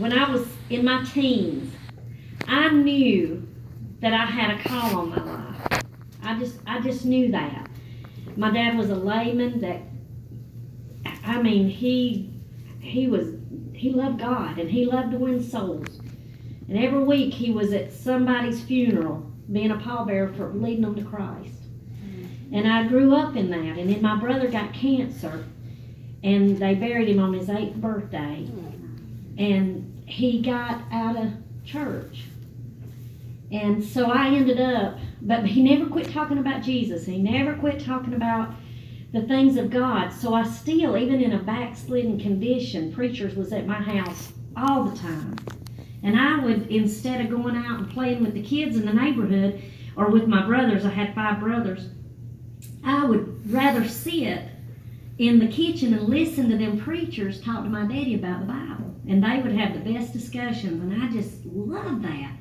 when I was in my teens, I knew that I had a call on my life. I just knew that. My dad was a layman that, I mean, he loved God and he loved to win souls. And every week he was at somebody's funeral, being a pallbearer for leading them to Christ. And I grew up in that. And then my brother got cancer, and they buried him on his 8th birthday. And he got out of church. And so I ended up, but he never quit talking about Jesus. He never quit talking about the things of God. So I still, even in a backslidden condition, preachers was at my house all the time. And I would, instead of going out and playing with the kids in the neighborhood or with my brothers, I had 5 brothers, I would rather sit in the kitchen and listen to them preachers talk to my daddy about the Bible. And they would have the best discussions, and I just loved that.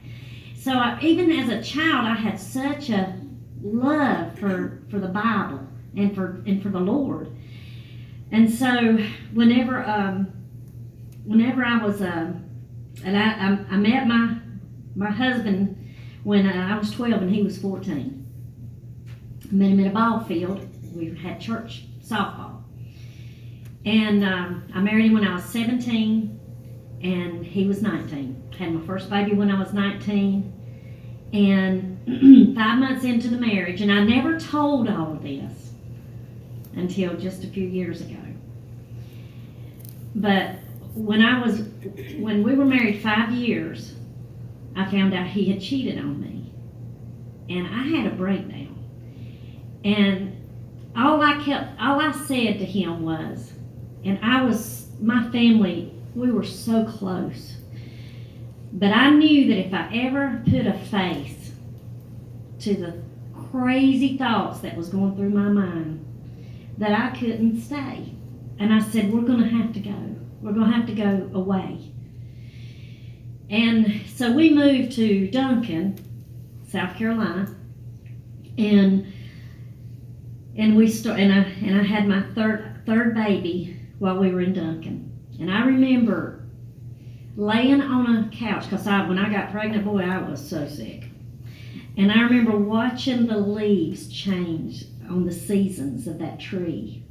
So even as a child, I had such a love for the Bible and for the Lord. And so whenever I was and I met my husband when I was 12 and he was 14. I met him at a ball field. We had church softball. And I married him when I was 17 and he was 19. Had my first baby when I was 19. And 5 months into the marriage, and I never told all of this until just a few years ago. But when we were married 5 years, I found out he had cheated on me. And I had a breakdown. And all I said to him was, and my family, we were so close. But I knew that if I ever put a face to the crazy thoughts that was going through my mind, that I couldn't stay. And I said, we're going to have to go. We're going to have to go away. And so we moved to Duncan, South Carolina, and I had my third baby while we were in Duncan. And I remember laying on a couch, because when I got pregnant, boy, I was so sick. And I remember watching the leaves change on the seasons of that tree.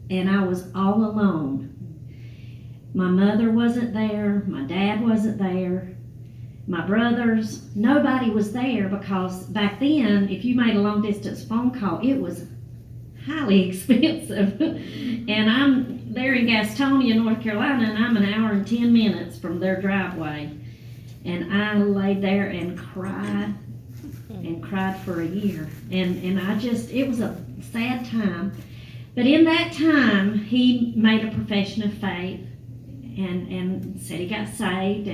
And I was all alone. My mother wasn't there. My dad wasn't there. My brothers, nobody was there, because back then, if you made a long distance phone call, it was highly expensive. And I'm there in Gastonia, North Carolina, and I'm an hour and 10 minutes from their driveway. And I laid there and cried for a year. And it was a sad time. But in that time, he made a profession of faith and said he got saved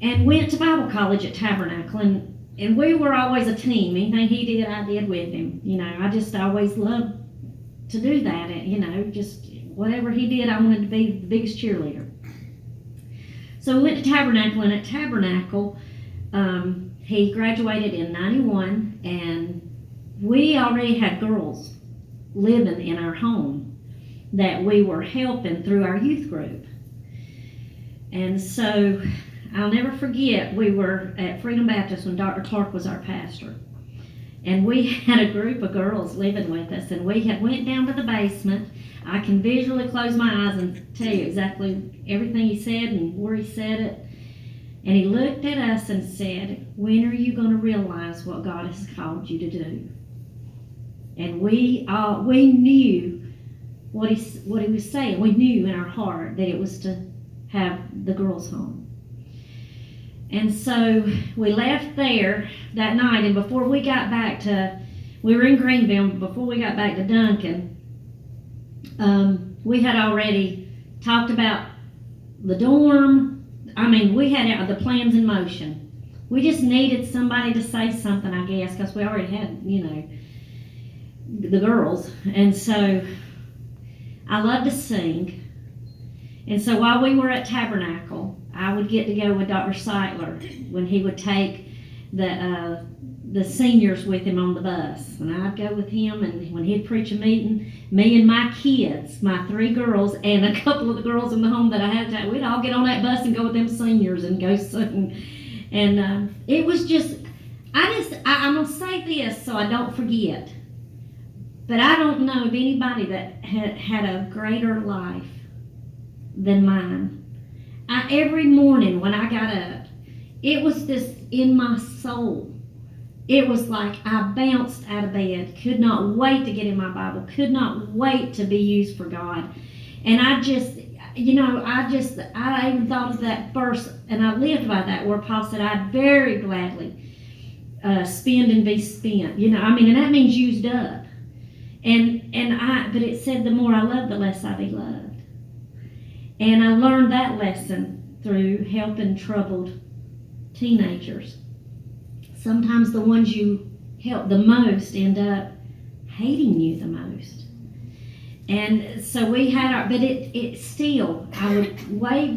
and went to Bible college at Tabernacle. And we were always a team. Anything he did, I did with him. I just always loved to do that. Just whatever he did, I wanted to be the biggest cheerleader. So we went to Tabernacle, and at Tabernacle, he graduated in 91, and we already had girls living in our home that we were helping through our youth group. And so I'll never forget, we were at Freedom Baptist when Dr. Clark was our pastor. And we had a group of girls living with us, and we had went down to the basement. I can visually close my eyes and tell you exactly everything he said and where he said it. And he looked at us and said, when are you going to realize what God has called you to do? And we knew what he was saying. We knew in our heart that it was to have the girls home. And so we left there that night, and before we got back we were in Greenville, before we got back to Duncan, we had already talked about the dorm. We had the plans in motion. We just needed somebody to say something, I guess, because we already had, the girls. And so I love to sing. And so while we were at Tabernacle, I would get to go with Dr. Seitler when he would take the the seniors with him on the bus. And I'd go with him, and when he'd preach a meeting, me and my kids, my 3 girls, and a couple of the girls in the home that I had, we'd all get on that bus and go with them seniors and go sing. And it was just, I'm going to say this so I don't forget. But I don't know of anybody that had a greater life than mine. Every morning when I got up, it was just in my soul. It was like I bounced out of bed, could not wait to get in my Bible, could not wait to be used for God. And I even thought of that verse, and I lived by that, where Paul said, I'd very gladly spend and be spent. And that means used up. But it said the more I love, the less I be loved. And I learned that lesson through helping troubled teenagers. Sometimes the ones you help the most end up hating you the most. And so we had but it still, I would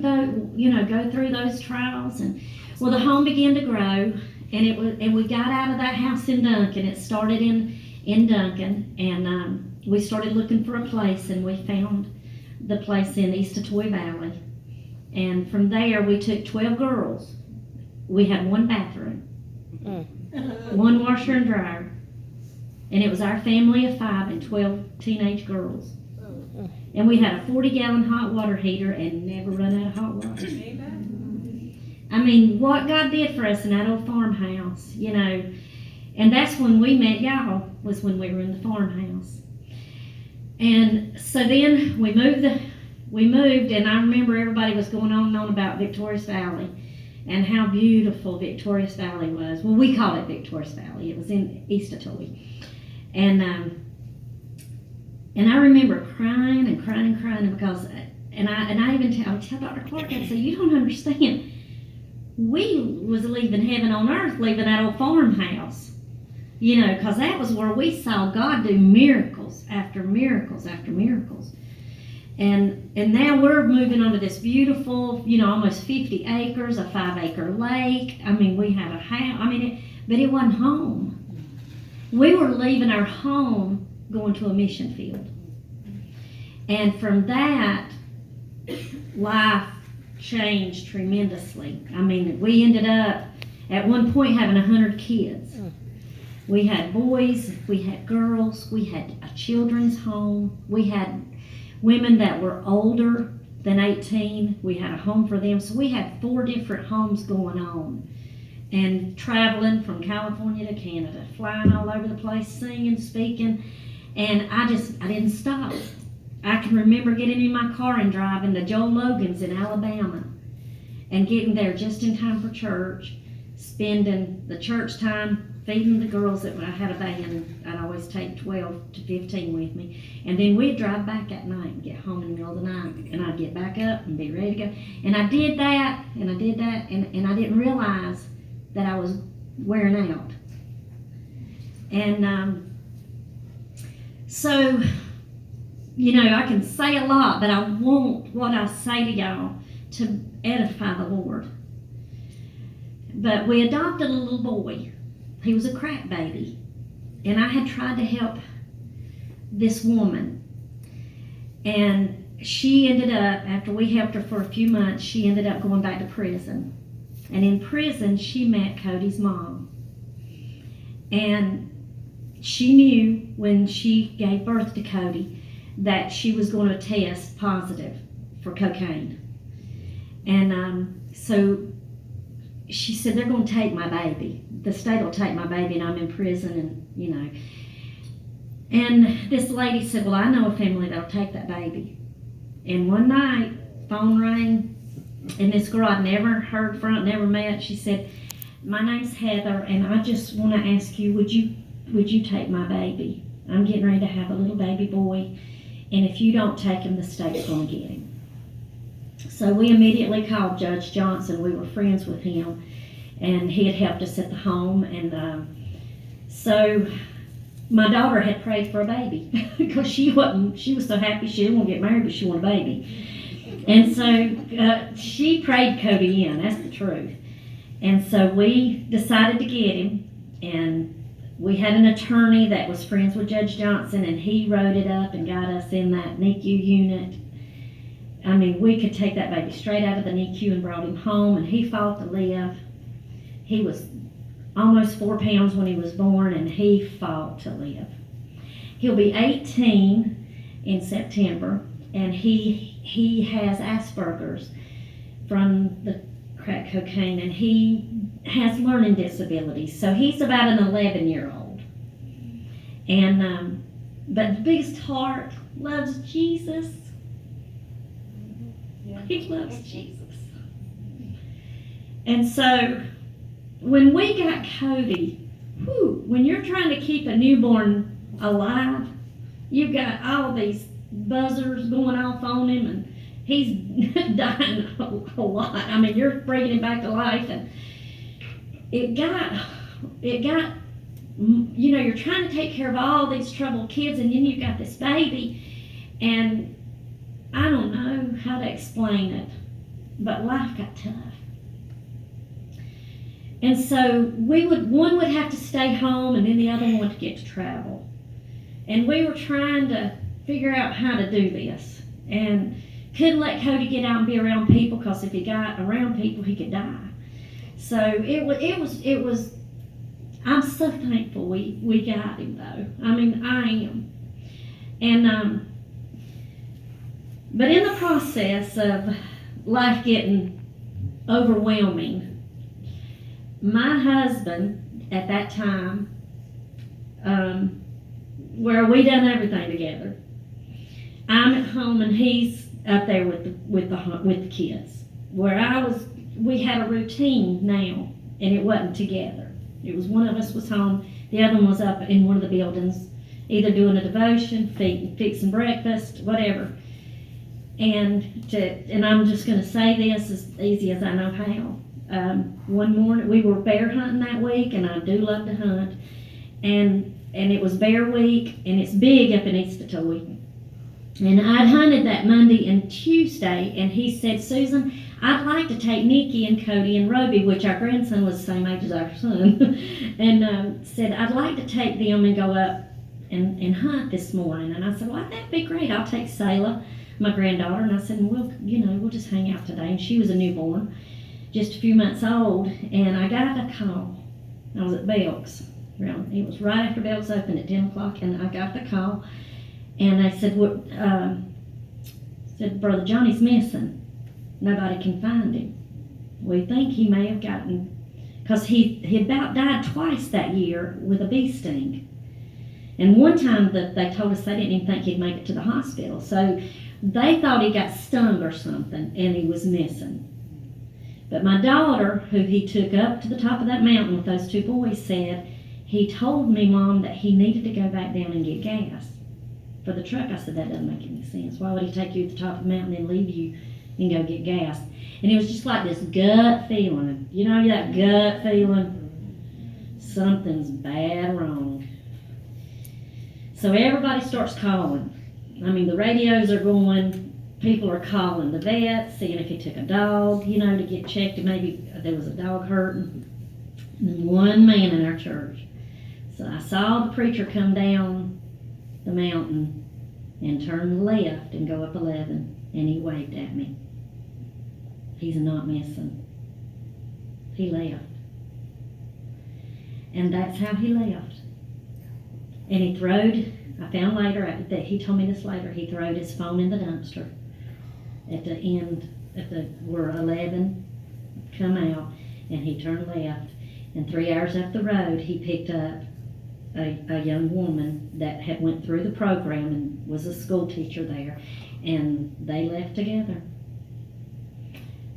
go through those trials, and the home began to grow, and we got out of that house in Duncan. It started in Duncan, and we started looking for a place, and we found the place in East Etoy Valley. And from there, we took 12 girls. We had 1 bathroom, 1 washer and dryer, and it was our family of 5 and 12 teenage girls. And we had a 40-gallon hot water heater and never run out of hot water. I mean, what God did for us in that old farmhouse, and that's when we met y'all, was when we were in the farmhouse. And so then we moved, and I remember everybody was going on and on about Victorious Valley and how beautiful Victorious Valley was. Well, we called it Victorious Valley. It was in East Etoy. And I remember crying because, and I even tell Dr. Clark, I said, you don't understand. We was leaving heaven on earth, leaving that old farmhouse. Because that was where we saw God do miracles after miracles after miracles. And now we're moving on to this beautiful, almost 50 acres, a 5-acre lake. I mean, we had a house. But it wasn't home. We were leaving our home, going to a mission field. And from that, life changed tremendously. We ended up, at one point, having 100 kids. We had boys, we had girls, we had a children's home, we had women that were older than 18, we had a home for them. So we had 4 different homes going on, and traveling from California to Canada, flying all over the place, singing, speaking, and I didn't stop. I can remember getting in my car and driving to Joel Logan's in Alabama and getting there just in time for church, spending the church time feeding the girls. That when I had a band, I'd always take 12 to 15 with me. And then we'd drive back at night and get home in the middle of the night. And I'd get back up and be ready to go. And I did that, and I didn't realize that I was wearing out. And so, I can say a lot, but I want what I say to y'all to edify the Lord. But we adopted a little boy. He was a crack baby. And I had tried to help this woman. And she ended up, after we helped her for a few months, she ended up going back to prison. And in prison, she met Cody's mom. And she knew when she gave birth to Cody that she was going to test positive for cocaine. And so she said, they're going to take my baby. The state will take my baby, and I'm in prison, and And this lady said, well, I know a family that'll take that baby. And one night, phone rang, and this girl I'd never heard from, never met, she said, my name's Heather, and I just want to ask you, would you take my baby? I'm getting ready to have a little baby boy, and if you don't take him, the state's going to get him. So we immediately called Judge Johnson. We were friends with him, and he had helped us at the home. And so my daughter had prayed for a baby because she was so happy she didn't want to get married, but she wanted a baby. And so she prayed Cody in. That's the truth. And so we decided to get him. And we had an attorney that was friends with Judge Johnson, and he wrote it up and got us in that NICU unit. I mean, we could take that baby straight out of the NICU and brought him home, and he fought to live. He was almost 4 pounds when he was born, and he fought to live. He'll be 18 in September, and he has Asperger's from the crack cocaine, and he has learning disabilities. So he's about an 11-year-old. And but the biggest heart loves Jesus. He loves Jesus. And so when we got Cody, when you're trying to keep a newborn alive, you've got all these buzzers going off on him, and he's dying a lot. I mean, you're bringing him back to life, and it got, you know, you're trying to take care of all these troubled kids, and then you've got this baby, and I don't know how to explain it, but life got tough. And so one would have to stay home, and then the other one would get to travel. And we were trying to figure out how to do this, and couldn't let Cody get out and be around people, because if he got around people, he could die. So it was. I'm so thankful we got him, though. I mean, I am. And but in the process of life getting overwhelming, my husband at that time, where we done everything together, I'm at home and he's up there with the kids. Where we had a routine now, and it wasn't together. It was one of us was home, the other one was up in one of the buildings, either doing a devotion, fixing breakfast, whatever. And I'm just going to say this as easy as I know how. One morning we were bear hunting that week, and I do love to hunt, and it was bear week, and it's big up in East Etoy. And I'd hunted that Monday and Tuesday, and he said, "Susan, I'd like to take Nikki and Cody and Roby," which our grandson was the same age as our son, and said, "I'd like to take them and go up and hunt this morning." And I said, "Well, that'd be great. I'll take Selah, my granddaughter." And I said, we'll just hang out today. And she was a newborn, just a few months old, and I got a call. I was at Belk's. It was right after Belk's opened at 10 o'clock, and I got the call. And I said, "Brother Johnny's missing. Nobody can find him. We think he may have gotten," because he about died twice that year with a bee sting. And one time they told us they didn't even think he'd make it to the hospital. So they thought he got stung or something, and he was missing. But my daughter, who he took up to the top of that mountain with those two boys, said, "He told me, Mom, that he needed to go back down and get gas for the truck." I said, "That doesn't make any sense. Why would he take you to the top of the mountain and leave you and go get gas?" And it was just like this gut feeling. You know that gut feeling? Something's bad wrong. So everybody starts calling. I mean, the radios are going. People are calling the vet, seeing if he took a dog, to get checked, and maybe there was a dog hurting. And one man in our church. So I saw the preacher come down the mountain and turn left and go up 11, and he waved at me. "He's not missing." He left. And that's how he left. And he throwed, I found later, that he told me this later, he throwed his phone in the dumpster at the end, where 11 come out, and he turned left. And 3 hours up the road, he picked up a young woman that had went through the program and was a school teacher there, and they left together.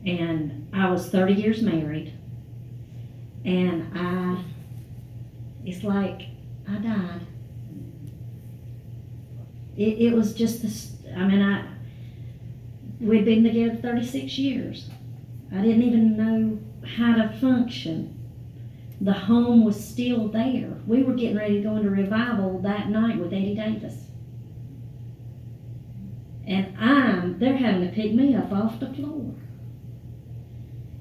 And I was 30 years married, and it's like I died. It was just this, we'd been together 36 years. I didn't even know how to function. The home was still there. We were getting ready to go into revival that night with Eddie Davis. And they're having to pick me up off the floor.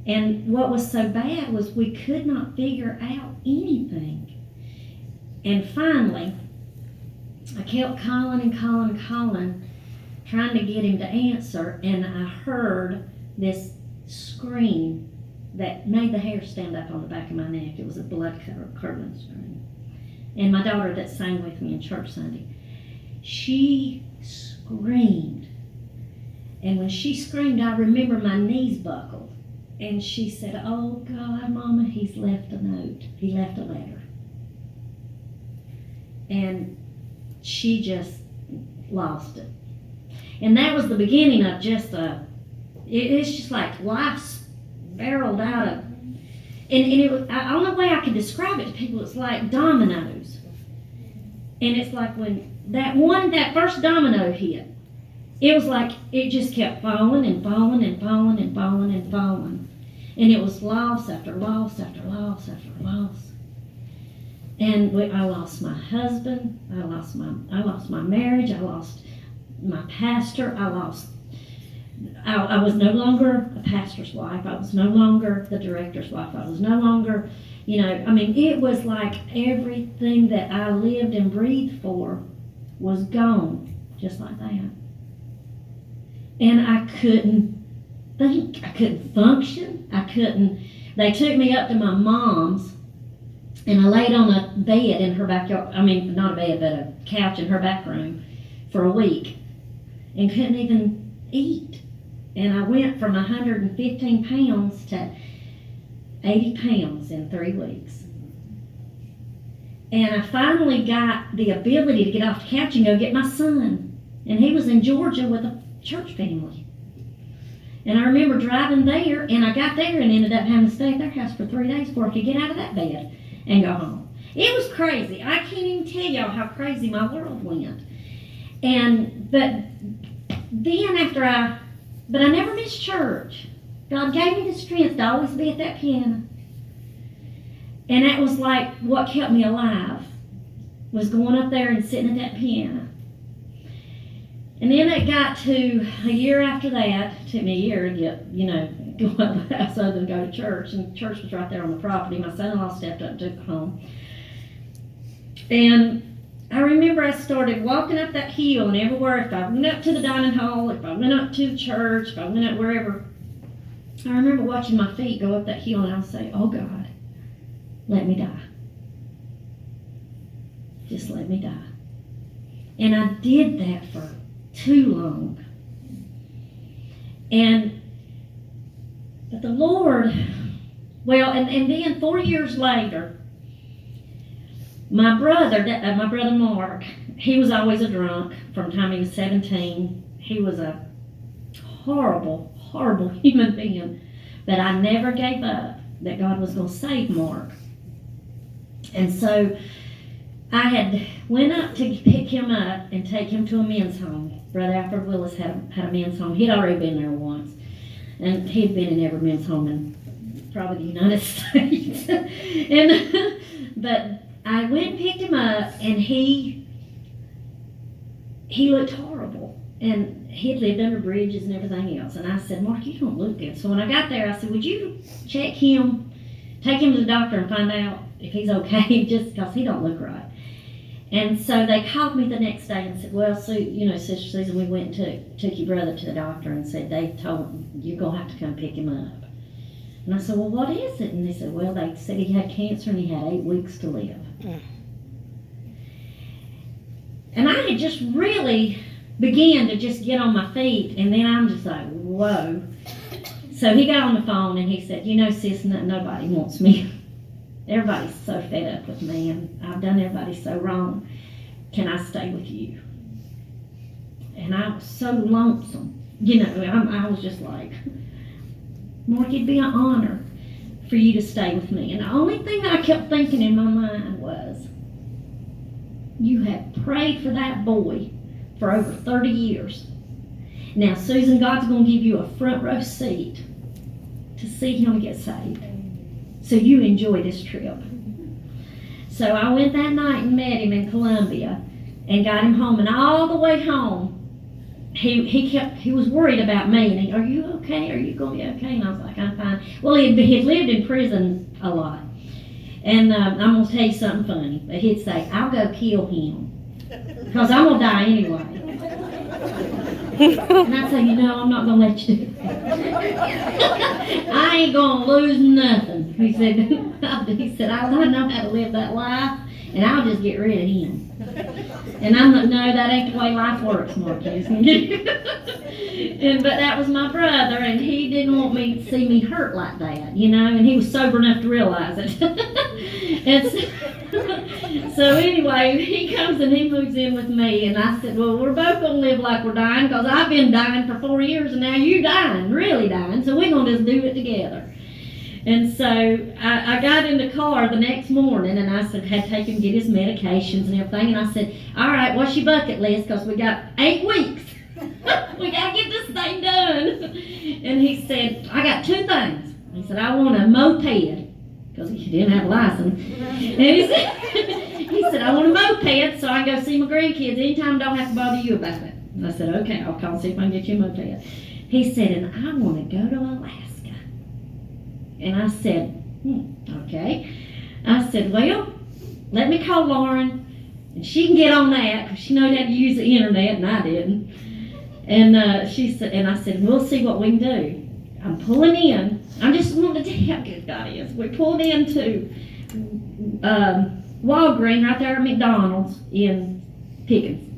And what was so bad was we could not figure out anything. And finally, I kept calling and calling and calling, trying to get him to answer, and I heard this scream that made the hair stand up on the back of my neck. It was a blood-curdling scream. And my daughter that sang with me in church Sunday, she screamed. And when she screamed, I remember my knees buckled. And she said, "Oh God, Mama, he's left a note. He left a letter." And she just lost it. And that was the beginning of just it's just like life spiraled out of, and it was, the only way I could describe it to people, it's like dominoes. And it's like when that first domino hit, it was like it just kept falling and falling and falling and falling and falling. And it was loss after loss after loss after loss. And I lost my husband, I lost my marriage, I lost my pastor, I was no longer a pastor's wife, I was no longer the director's wife, I was no longer, it was like everything that I lived and breathed for was gone, just like that. And I couldn't think, I couldn't function, they took me up to my mom's, and I laid on a bed in her backyard, not a bed, but a couch in her back room for a week, and couldn't even eat. And I went from 115 pounds to 80 pounds in 3 weeks. And I finally got the ability to get off the couch and go get my son. And he was in Georgia with a church family. And I remember driving there, and I got there and ended up having to stay at their house for 3 days before I could get out of that bed and go home. It was crazy. I can't even tell y'all how crazy my world went. But then but I never missed church. God gave me the strength to always be at that piano. And that was like what kept me alive, was going up there and sitting at that piano. And then it got to a year after that. It took me a year to get, go out of the house other than go to church. And church was right there on the property. My son-in-law stepped up and took it home. And I remember I started walking up that hill, and everywhere, if I went up to the dining hall, if I went up to the church, if I went up wherever, I remember watching my feet go up that hill, and I would say, "Oh God, let me die. Just let me die." And I did that for too long. But the Lord, and then 4 years later, my brother Mark, he was always a drunk from the time he was 17. He was a horrible, horrible human being. But I never gave up that God was going to save Mark. And so I had went up to pick him up and take him to a men's home. Brother Alfred Willis had a men's home. He'd already been there once. And he'd been in every men's home in probably the United States. But I went and picked him up, and he looked horrible. And he had lived under bridges and everything else. And I said, "Mark, you don't look good." So when I got there, I said, "Would you check him, take him to the doctor and find out if he's okay, just because he don't look right." And so they called me the next day and said, "Well, Sister Susan, we went and took your brother to the doctor and said they told him you're going to have to come pick him up." And I said, "Well, what is it?" And they said, "Well, they said he had cancer and he had 8 weeks to live." And I had just really began to just get on my feet, and then I'm just like, whoa. So he got on the phone and he said, "Sis, nobody wants me. Everybody's so fed up with me, and I've done everybody so wrong. Can I stay with you?" And I was so lonesome. I was just like, "Mark, it'd be an honor for you to stay with me." And the only thing that I kept thinking in my mind was, you have prayed for that boy for over 30 years. Now, Susan, God's going to give you a front row seat to see him get saved. So you enjoy this trip. So I went that night and met him in Columbia and got him home. And all the way home, he was worried about me. And "Are you okay? Are you going to be okay?" And I was like, "I'm fine." well, he'd lived in prison a lot. And I'm going to tell you something funny. But he'd say, I'll go kill him. Because I'm going to die anyway. And I'd say, I'm not going to let you do it. I ain't going to lose nothing. He said, I know how to live that life, and I'll just get rid of him. And I'm like, no, that ain't the way life works, Marcus. But that was my brother, and he didn't want me to see me hurt like that, and he was sober enough to realize it. So anyway, he comes and he moves in with me, and I said, well, we're both going to live like we're dying, because I've been dying for 4 years, and now you're dying, really dying, so we're going to just do it together. And so I got in the car the next morning, and I said, had to take him to get his medications and everything, and I said, all right, what's your bucket list, because we got 8 weeks. We got to get this thing done. And he said, I got 2 things. He said, I want a moped, because he didn't have a license. And he said, I want a moped so I can go see my grandkids anytime. I don't have to bother you about it. And I said, okay, I'll call and see if I can get you a moped. He said, and I want to go to Alaska. And I said, okay. I said, well, let me call Lauren, and she can get on that, because she knows how to use the internet, and I didn't. And she said, and I said, we'll see what we can do. I'm pulling in. I just wanted to tell you how good God is. We pulled into Walgreens right there at McDonald's in Pickens.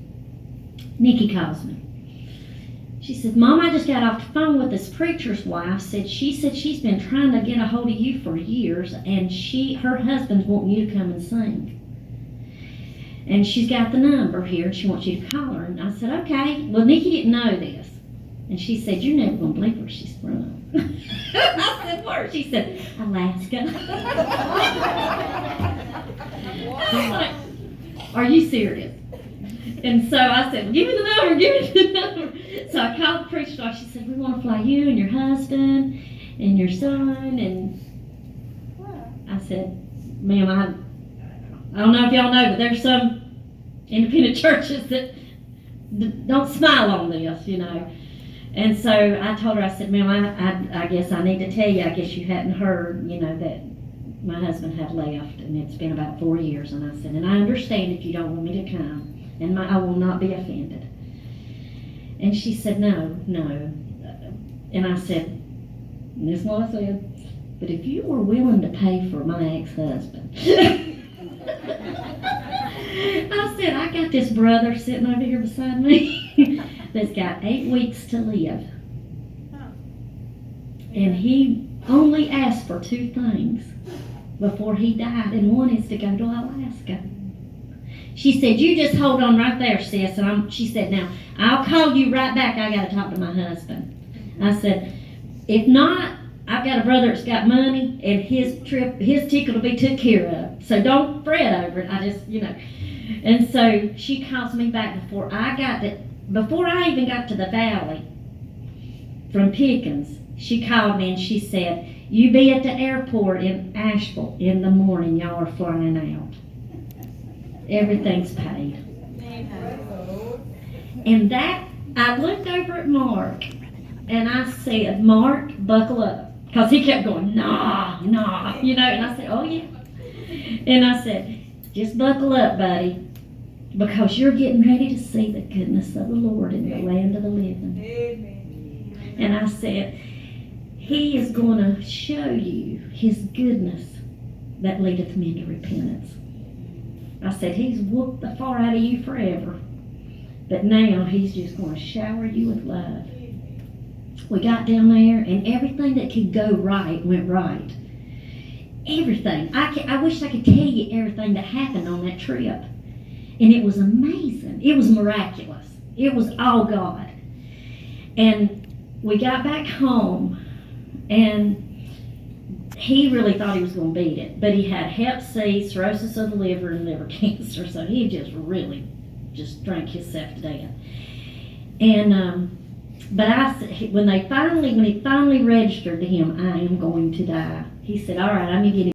Nikki calls me. She said, Mom, I just got off the phone with this preacher's wife. She said she's been trying to get a hold of you for years, and her husband's wanting you to come and sing. And she's got the number here, and she wants you to call her. And I said, okay. Well, Nikki didn't know this. And she said, you're never going to believe where she's from. I said, where? She said, Alaska. I was like, are you serious? And so I said, well, give me the number, give me the number. So I called the preacher's wife. She said, we want to fly you and your husband and your son. And I said, ma'am, I don't know if y'all know, but there's some independent churches that don't smile on this, And so I told her, I said, ma'am, I guess I need to tell you, I guess you hadn't heard, that my husband had left, and it's been about 4 years. And I said, and I understand if you don't want me to come, and I will not be offended. And she said, no. And I said, and this is what I said, but if you were willing to pay for my ex-husband. I said, I got this brother sitting over here beside me that's got 8 weeks to live. And he only asked for 2 things before he died, and one is to go to Alaska. She said, you just hold on right there, sis. And she said, now, I'll call you right back. I got to talk to my husband. I said, if not, I've got a brother that's got money, and his ticket will be took care of. So don't fret over it. I just, And so she calls me back before I even got to the valley from Pickens. She called me and she said, you be at the airport in Asheville in the morning. Y'all are flying out. Everything's paid. And I looked over at Mark, and I said, Mark, buckle up. Because he kept going, nah, and I said, oh yeah. And I said, just buckle up, buddy, because you're getting ready to see the goodness of the Lord in the land of the living. Amen. And I said, he is going to show you his goodness that leadeth men to repentance. I said, he's whooped the far out of you forever, but now he's just going to shower you with love. We got down there, and everything that could go right went right. Everything. I wish I could tell you everything that happened on that trip. And it was amazing. It was miraculous. It was all God. And we got back home, and he really thought he was going to beat it. But he had Hep C, cirrhosis of the liver, and liver cancer. So he just really drank himself to death. And but when he finally registered to him, I am going to die, he said, all right, I'm going to get him